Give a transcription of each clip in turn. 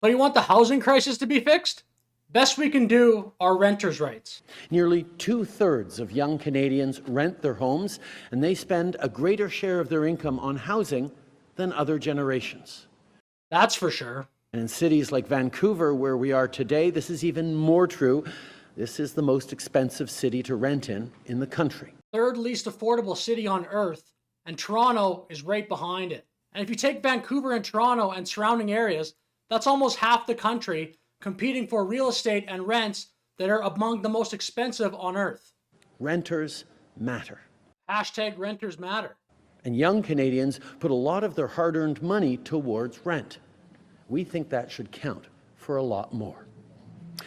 But you want the housing crisis to be fixed? Best we can do are renters' rights. Nearly 2/3 of young Canadians rent their homes, and they spend a greater share of their income on housing than other generations. That's for sure. And in cities like Vancouver, where we are today, this is even more true. This is the most expensive city to rent in the country. Third least affordable city on earth, and Toronto is right behind it. And if you take Vancouver and Toronto and surrounding areas, that's almost half the country competing for real estate and rents that are among the most expensive on earth. Renters matter. Hashtag renters matter. And young Canadians put a lot of their hard-earned money towards rent. We think that should count for a lot more.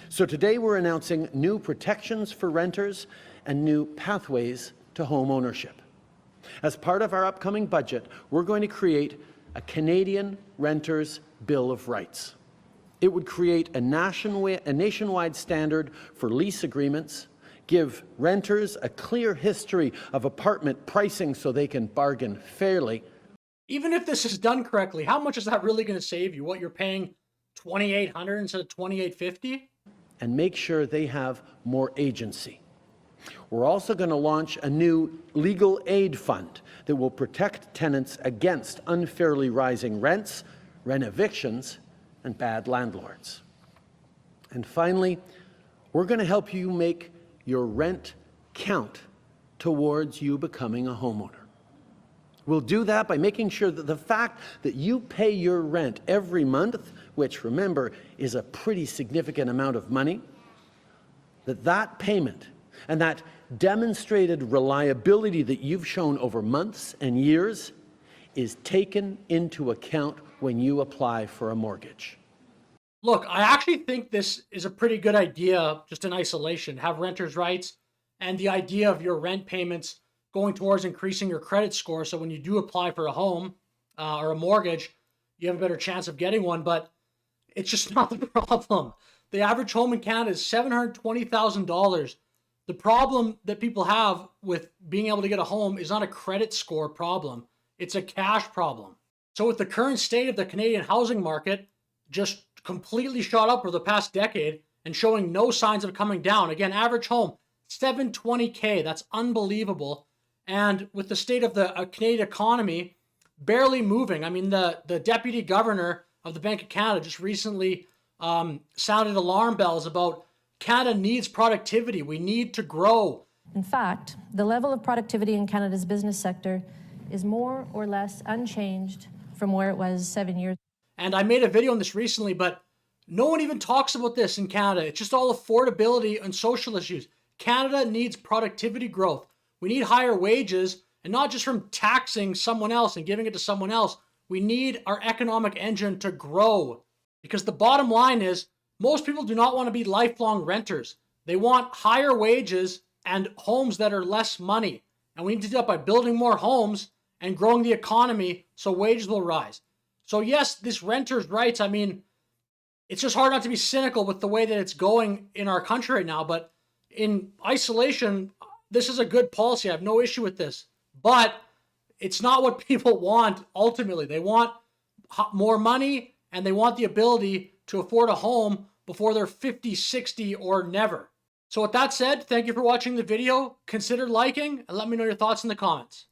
So today we're announcing new protections for renters and new pathways to home ownership. As part of our upcoming budget, we're going to create a Canadian Renters' Bill of Rights. It would create a nationwide standard for lease agreements, give renters a clear history of apartment pricing so they can bargain fairly. Even if this is done correctly, how much is that really going to save you? What, you're paying $2,800 instead of $2,850? And make sure they have more agency. We're also going to launch a new legal aid fund that will protect tenants against unfairly rising rents, rent evictions, and bad landlords. And finally, we're going to help you make your rent count towards you becoming a homeowner. We'll do that by making sure that the fact that you pay your rent every month, which, remember, is a pretty significant amount of money, that payment and that demonstrated reliability that you've shown over months and years is taken into account when you apply for a mortgage. Look, I actually think this is a pretty good idea just in isolation. Have renters' rights and the idea of your rent payments going towards increasing your credit score. So when you do apply for a home or a mortgage, you have a better chance of getting one. But it's just not the problem. The average home in Canada is $720,000. The problem that people have with being able to get a home is not a credit score problem. It's a cash problem. So with the current state of the Canadian housing market just completely shot up over the past decade and showing no signs of coming down. Again, average home, $720K. That's unbelievable. And with the state of the Canadian economy barely moving. I mean, the deputy governor of the Bank of Canada just recently sounded alarm bells about Canada needs productivity. We need to grow. In fact, the level of productivity in Canada's business sector is more or less unchanged from where it was 7 years. And I made a video on this recently, but no one even talks about this in Canada. It's just all affordability and social issues. Canada needs productivity growth. We need higher wages, and not just from taxing someone else and giving it to someone else. We need our economic engine to grow. Because the bottom line is, most people do not want to be lifelong renters. They want higher wages and homes that are less money. And we need to do that by building more homes and growing the economy so wages will rise. So yes, this renters' rights, I mean, it's just hard not to be cynical with the way that it's going in our country right now. But in isolation, this is a good policy. I have no issue with this. But it's not what people want ultimately. They want more money and they want the ability to afford a home before they're 50, 60, or never. So with that said, thank you for watching the video. Consider liking and let me know your thoughts in the comments.